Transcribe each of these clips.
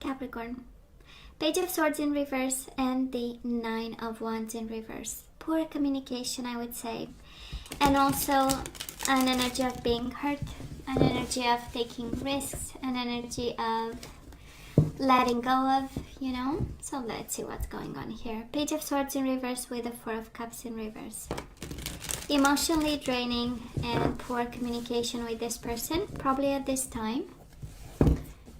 Capricorn. Page of Swords in reverse and the Nine of Wands in reverse. Poor communication, I would say. And also an energy of being hurt, an energy of taking risks, an energy of letting go of, you know. So let's see what's going on here. Page of Swords in reverse with the Four of Cups in reverse. Emotionally draining and poor communication with this person, probably at this time.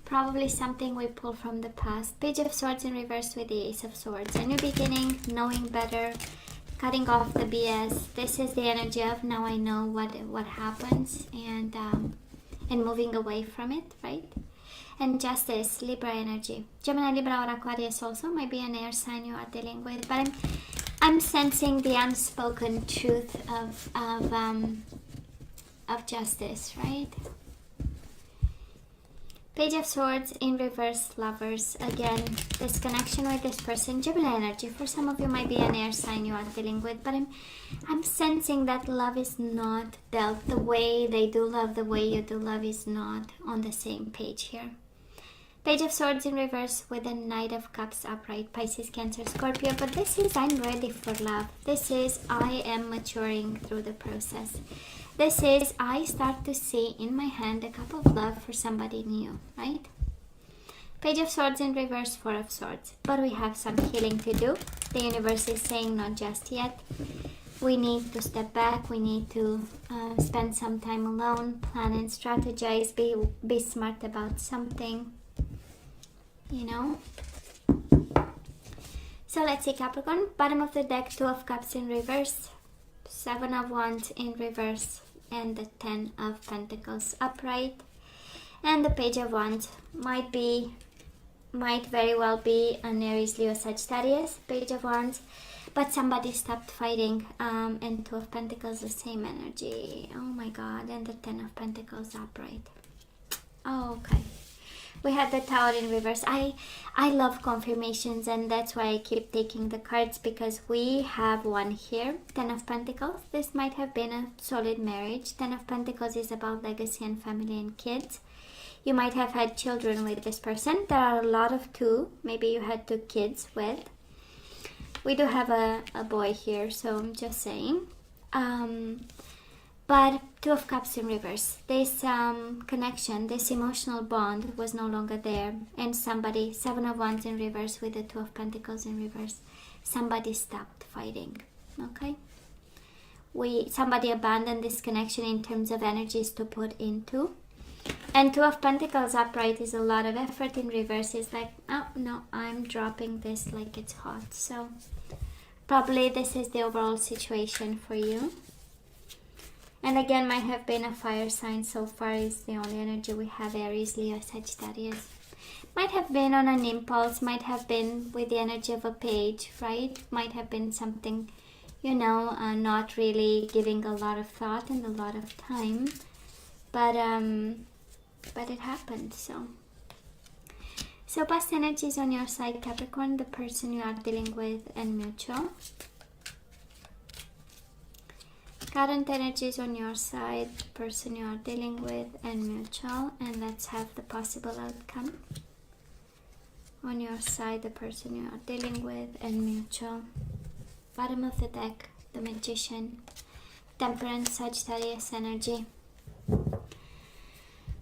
Probably something we pull from the past. Page of Swords in reverse with the Ace of Swords. A new beginning, knowing better, cutting off the BS. This is the energy of now I know what happens and moving away from it, right? And Justice, Libra energy. Gemini, Libra, or Aquarius also might be an air sign you are dealing with, but I'm sensing the unspoken truth of justice, right? Page of Swords in reverse, Lovers. Again, this connection with this person, Gemini energy. For some of you might be an air sign you are dealing with, but I'm sensing that love is not dealt the way they do love, the way you do love is not on the same page here. Page of Swords in reverse with the Knight of Cups upright, Pisces, Cancer, Scorpio. But this is I'm ready for love. This is I am maturing through the process. This is I start to see in my hand a cup of love for somebody new, right? Page of Swords in reverse, Four of Swords. But we have some healing to do. The universe is saying not just yet. We need to step back. We need to spend some time alone, plan and strategize, be smart about something, you know. So let's see, Capricorn. Bottom of the deck, Two of Cups in reverse, Seven of Wands in reverse, and the Ten of Pentacles upright. And the Page of Wands might very well be an Aries, Leo, Sagittarius, Page of Wands, but somebody stopped fighting. And Two of Pentacles, the same energy. Oh my God. And the Ten of Pentacles upright. Oh, okay. We had the Tower in reverse. I love confirmations, and that's why I keep taking the cards, because we have one here. Ten of Pentacles. This might have been a solid marriage. Ten of Pentacles is about legacy and family and kids. You might have had children with this person. There are a lot of two. Maybe you had 2 kids with. We do have a boy here, so I'm just saying. But Two of Cups in reverse. This connection, this emotional bond was no longer there. And somebody, Seven of Wands in reverse with the Two of Pentacles in reverse. Somebody stopped fighting, okay? Somebody abandoned this connection in terms of energies to put into. And Two of Pentacles upright is a lot of effort. In reverse is like, oh no, I'm dropping this like it's hot. So probably this is the overall situation for you. And again, might have been a fire sign. So far is the only energy we have. Aries, Leo, Sagittarius. Might have been on an impulse. Might have been with the energy of a page, right? Might have been something, you know, not really giving a lot of thought and a lot of time. But it happened, so past energies on your side, Capricorn, the person you are dealing with, and mutual. Current energies on your side, the person you are dealing with, and mutual. And let's have the possible outcome. On your side, the person you are dealing with, and mutual. Bottom of the deck, the Magician, Temperance, Sagittarius energy.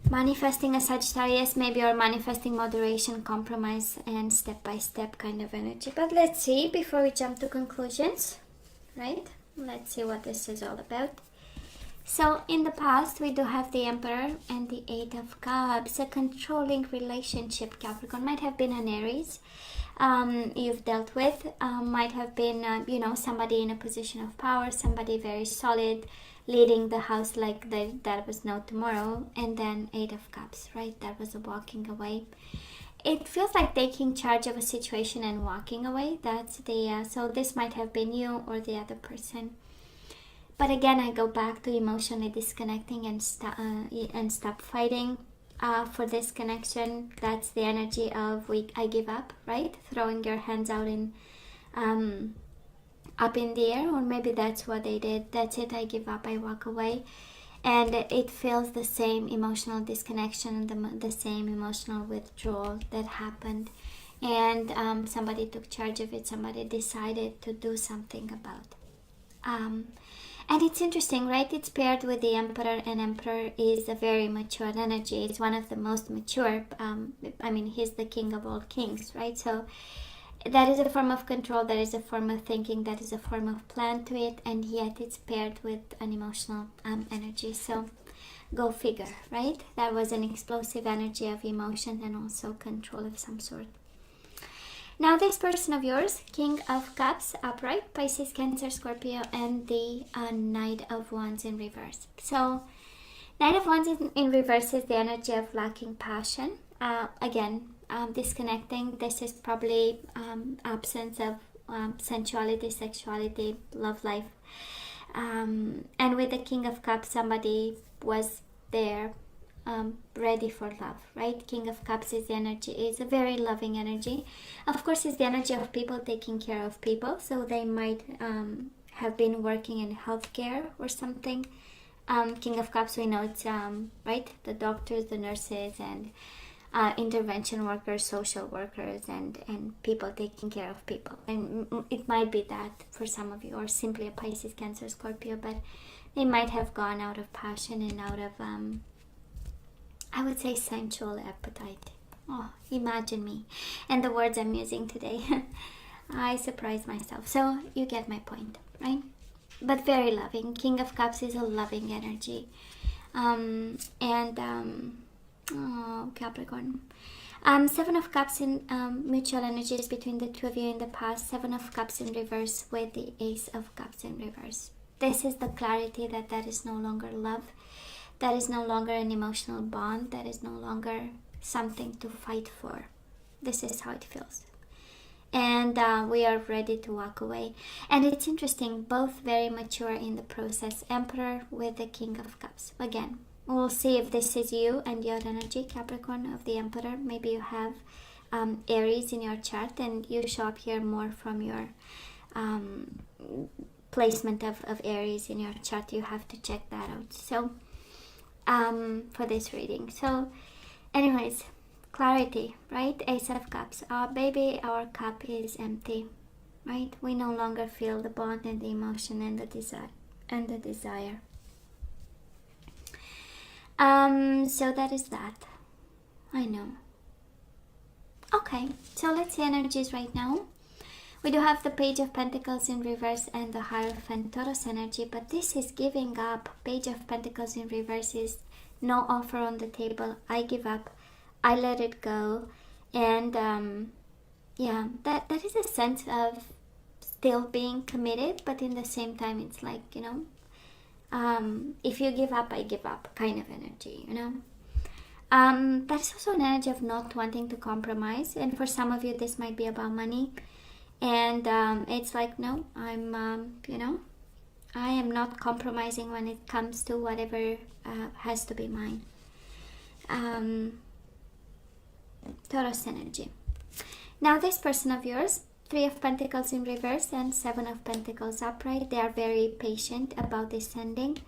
Manifesting a Sagittarius, maybe, or manifesting moderation, compromise, and step-by-step kind of energy. But let's see, before we jump to conclusions, right? Let's see what this is all about. So in the past, we do have the Emperor and the Eight of Cups. A controlling relationship, Capricorn. Might have been an Aries you've dealt with. Might have been, you know, somebody in a position of power, somebody very solid, leading the house like that was no tomorrow. And then Eight of Cups, right? That was a walking away. It feels like taking charge of a situation and walking away. That's the so this might have been you or the other person. But again, I go back to emotionally disconnecting and stop fighting. For this connection, that's the energy of I give up, right? Throwing your hands out in up in the air, or maybe that's what they did. That's it, I give up, I walk away. and it feels the same emotional disconnection and the same emotional withdrawal that happened, and somebody took charge of it. Somebody decided to do something about. And it's interesting, right? It's paired with the Emperor, and Emperor is a very mature energy. It's one of the most mature. I mean, he's the king of all kings, right? So that is a form of control, that is a form of thinking, that is a form of plan to it, and yet it's paired with an emotional energy. So go figure, right? That was an explosive energy of emotion and also control of some sort. Now this person of yours, King of Cups upright, Pisces, Cancer, Scorpio, and the Knight of Wands in reverse. So Knight of Wands in reverse is the energy of lacking passion. Again, disconnecting. This is probably absence of sensuality, sexuality, love life. And with the King of Cups, somebody was there ready for love, right? King of Cups is the energy, is a very loving energy. Of course, it's the energy of people taking care of people. So they might have been working in healthcare or something. King of Cups, we know it's, right? The doctors, the nurses, and intervention workers, social workers, and people taking care of people. And it might be that for some of you, or simply a Pisces, Cancer, Scorpio, but they might have gone out of passion and out of, I would say, sensual appetite. Oh, imagine me. And the words I'm using today. I surprise myself. So you get my point, right? But very loving. King of Cups is a loving energy. Oh, Capricorn. Seven of Cups in mutual energies between the two of you in the past. Seven of Cups in reverse with the Ace of Cups in reverse. This is the clarity that is no longer love. That is no longer an emotional bond. That is no longer something to fight for. This is how it feels. And we are ready to walk away. And it's interesting, both very mature in the process. Emperor with the King of Cups. Again, we'll see if this is you and your energy, Capricorn of the Emperor. Maybe you have Aries in your chart and you show up here more from your placement of Aries in your chart. You have to check that out. So for this reading. So anyways, clarity, right? Ace of Cups. Baby, our cup is empty, right? We no longer feel the bond and the emotion and the desire. So that is that. I know. Okay, so let's see energies right now. We do have the Page of Pentacles in reverse and the Hierophant, Taurus energy, but this is giving up. Page of Pentacles in reverse is no offer on the table. I give up. I let it go. And yeah, that is a sense of still being committed, but in the same time, it's like, you know, if you give up, I give up kind of energy, you know. That is also an energy of not wanting to compromise. And for some of you, this might be about money. And it's like, no, I'm, you know, I am not compromising when it comes to whatever has to be mine. Taurus energy. Now this person of yours, Three of Pentacles in reverse and Seven of Pentacles upright, they are very patient about this ending.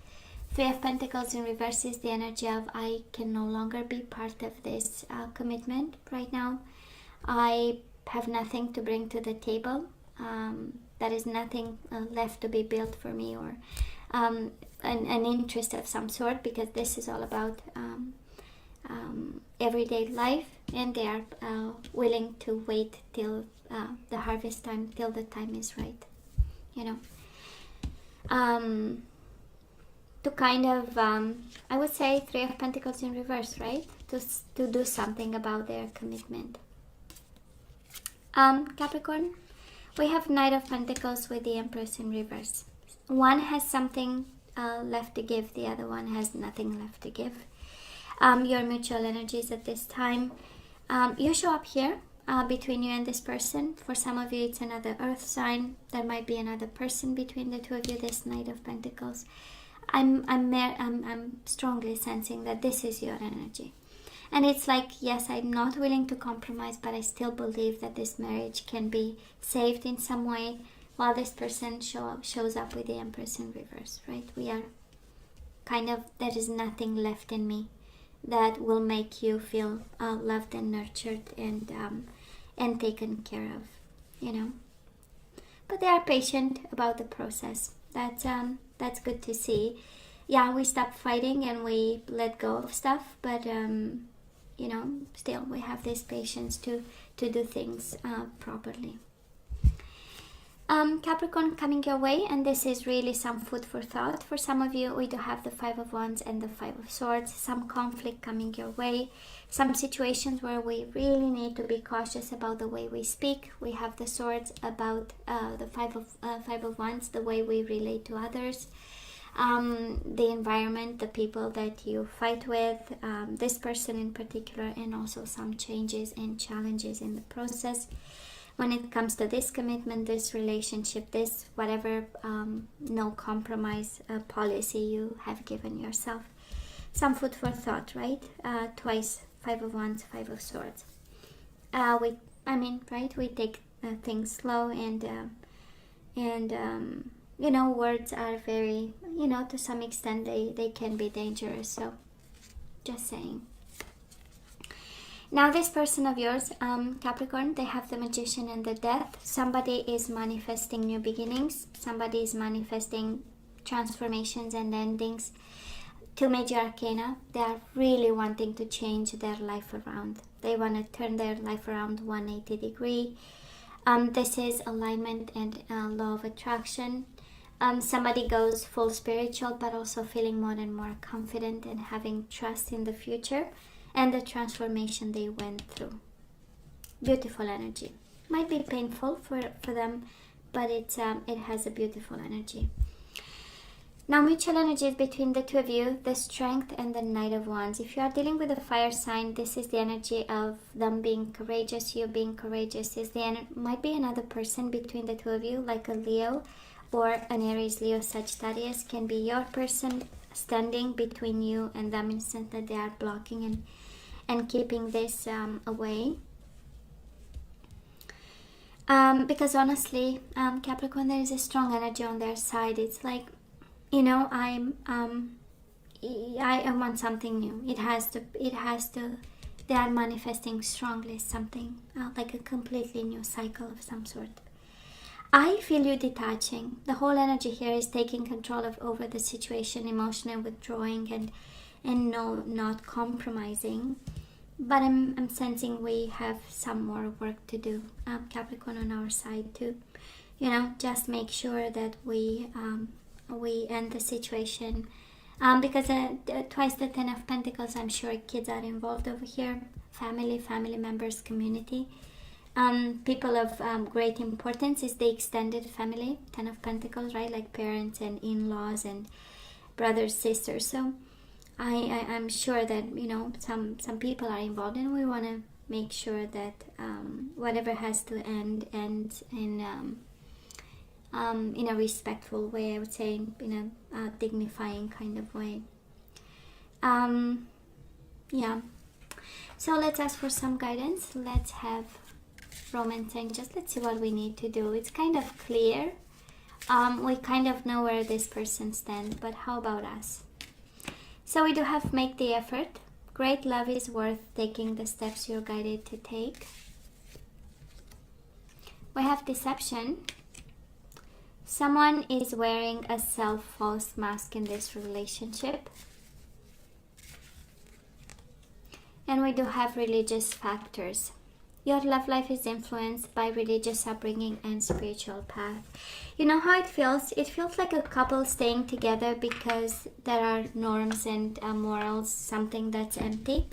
Three of Pentacles in reverse is the energy of I can no longer be part of this commitment right now. I have nothing to bring to the table. There is nothing left to be built for me, or an interest of some sort, because this is all about everyday life, and they are willing to wait till the harvest time, till the time is right, you know, to kind of I would say Three of Pentacles in reverse, right, to do something about their commitment. Capricorn, we have Knight of Pentacles with the Empress in reverse. One has something left to give, the other one has nothing left to give. Your mutual energies at this time, you show up here between you and this person. For some of you, it's another earth sign. There might be another person between the two of you, this Knight of Pentacles. I'm strongly sensing that this is your energy. And it's like, yes, I'm not willing to compromise, but I still believe that this marriage can be saved in some way, while this person shows up with the Empress in reverse, right? We are kind of, there is nothing left in me that will make you feel loved and nurtured and taken care of, you know. But they are patient about the process. That's good to see. Yeah, we stop fighting and we let go of stuff, but you know, still we have this patience to do things properly. Capricorn coming your way, and this is really some food for thought. For some of you, we do have the 5 of Wands and the 5 of Swords. Some conflict coming your way. Some situations where we really need to be cautious about the way we speak. We have the Swords about the 5 of Wands, the way we relate to others. The environment, the people that you fight with, this person in particular, and also some changes and challenges in the process. When it comes to this commitment, this relationship, this whatever no compromise policy you have given yourself. Some food for thought, right? Twice 5 of Wands, 5 of Swords. We take things slow, and you know, words are very, you know, to some extent they can be dangerous. So just saying. Now this person of yours, Capricorn, they have the Magician and the Death. Somebody is manifesting new beginnings. Somebody is manifesting transformations and endings. 2 major arcana. They are really wanting to change their life around. They want to turn their life around 180 degree. This is alignment and law of attraction. Somebody goes full spiritual, but also feeling more and more confident and having trust in the future and the transformation they went through. Beautiful energy. Might be painful for them, but it has a beautiful energy. Now mutual energies between the two of you, the Strength and the Knight of Wands. If you are dealing with a fire sign, this is the energy of them being courageous, you being courageous. Might be another person between the two of you, like a Leo or an Aries, Leo, Sagittarius. Can be your person standing between you and them, instant that they are blocking and keeping this away. Because honestly, Capricorn, there is a strong energy on their side. It's like, you know, I want something new. It has to, they are manifesting strongly something, like a completely new cycle of some sort. I feel you detaching. The whole energy here is taking control over the situation, emotional withdrawing and not compromising. But I'm sensing we have some more work to do, Capricorn, on our side too. You know, just make sure that we end the situation. Because twice the 10 of Pentacles, I'm sure kids are involved over here. Family members, community. People of great importance is the extended family. 10 of Pentacles, right? Like parents and in-laws and brothers, sisters. So I'm sure that, you know, some people are involved, and we want to make sure that whatever has to end ends in a respectful way, I would say, in a dignifying kind of way. Yeah. So let's ask for some guidance. Let's have romance angels. Let's see what we need to do. It's kind of clear. We kind of know where this person stands, but how about us? So we do have make the effort. Great love is worth taking the steps you're guided to take. We have deception. Someone is wearing a false mask in this relationship. And we do have religious factors. Your love life is influenced by religious upbringing and spiritual path. You know how it feels? It feels like a couple staying together because there are norms and morals, something that's empty.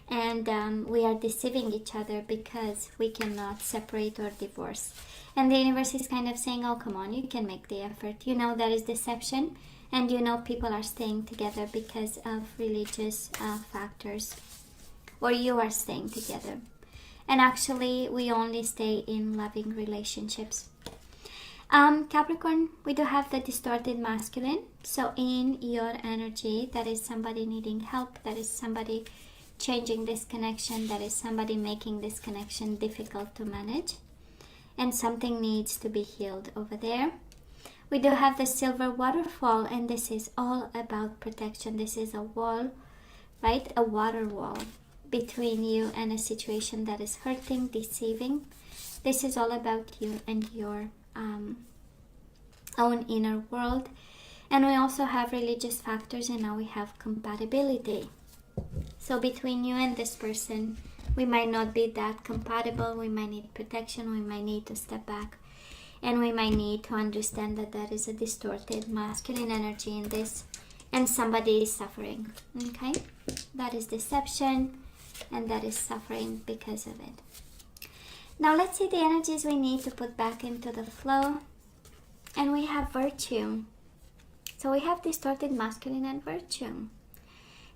And we are deceiving each other because we cannot separate or divorce. And the universe is kind of saying, oh, come on, you can make the effort. You know there is deception. And you know people are staying together because of religious factors. Or you are staying together. And actually, we only stay in loving relationships. Capricorn, we do have the distorted masculine. So in your energy, that is somebody needing help. That is somebody changing this connection. That is somebody making this connection difficult to manage. And something needs to be healed over there. We do have the silver waterfall, and this is all about protection. This is a wall, right? A water wall between you and a situation that is hurting, deceiving. This is all about you and your own inner world. And we also have religious factors, and now we have compatibility. So between you and this person, we might not be that compatible. We might need protection. We might need to step back. And we might need to understand that there is a distorted masculine energy in this. And somebody is suffering. Okay? That is deception. And that is suffering because of it. Now let's see the energies we need to put back into the flow. And we have virtue. So we have distorted masculine and virtue.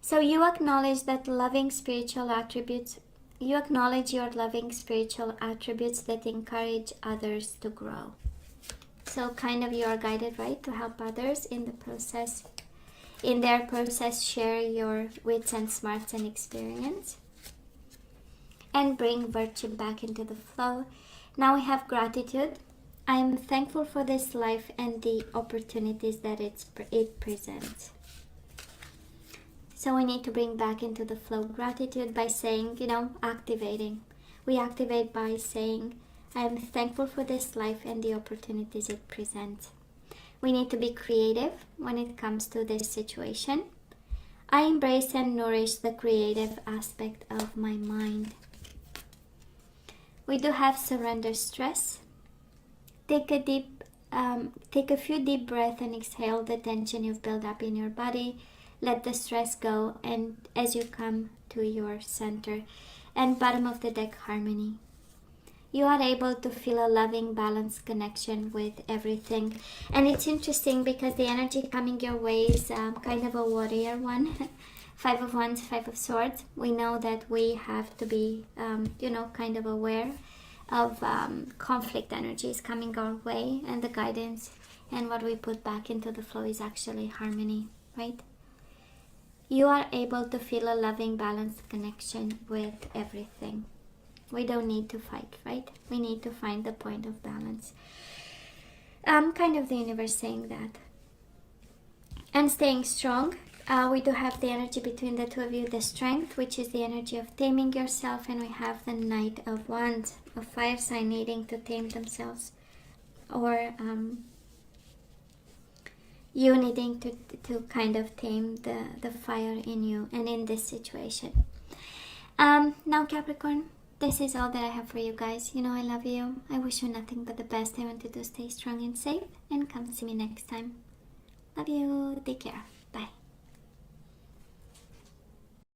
So you acknowledge that loving spiritual attributes, you acknowledge your loving spiritual attributes that encourage others to grow. So kind of you are guided, right, to help others in the process, in their process, share your wits and smarts and experience. And bring virtue back into the flow. Now we have gratitude. I am thankful for this life and the opportunities that it presents. So we need to bring back into the flow gratitude by saying, activating. We activate by saying, I am thankful for this life and the opportunities it presents. We need to be creative when it comes to this situation. I embrace and nourish the creative aspect of my mind. We do have surrender stress. Take a few deep breaths and exhale the tension you've built up in your body. Let the stress go, and as you come to your center. And bottom of the deck, harmony. You are able to feel a loving, balanced connection with everything. And it's interesting because the energy coming your way is kind of a warrior one. 5 of Wands, 5 of Swords. We know that we have to be, kind of aware of conflict energies coming our way, and the guidance and what we put back into the flow is actually harmony, right? You are able to feel a loving, balanced connection with everything. We don't need to fight, right? We need to find the point of balance. Kind of the universe saying that. And staying strong. We do have the energy between the two of you, the strength, which is the energy of taming yourself, and we have the Knight of Wands, a fire sign needing to tame themselves, or you needing to kind of tame the fire in you and in this situation. Now Capricorn, this is all that I have for you guys. I love you. I wish you nothing but the best. I want you to stay strong and safe, and come see me next time. Love you. Take care.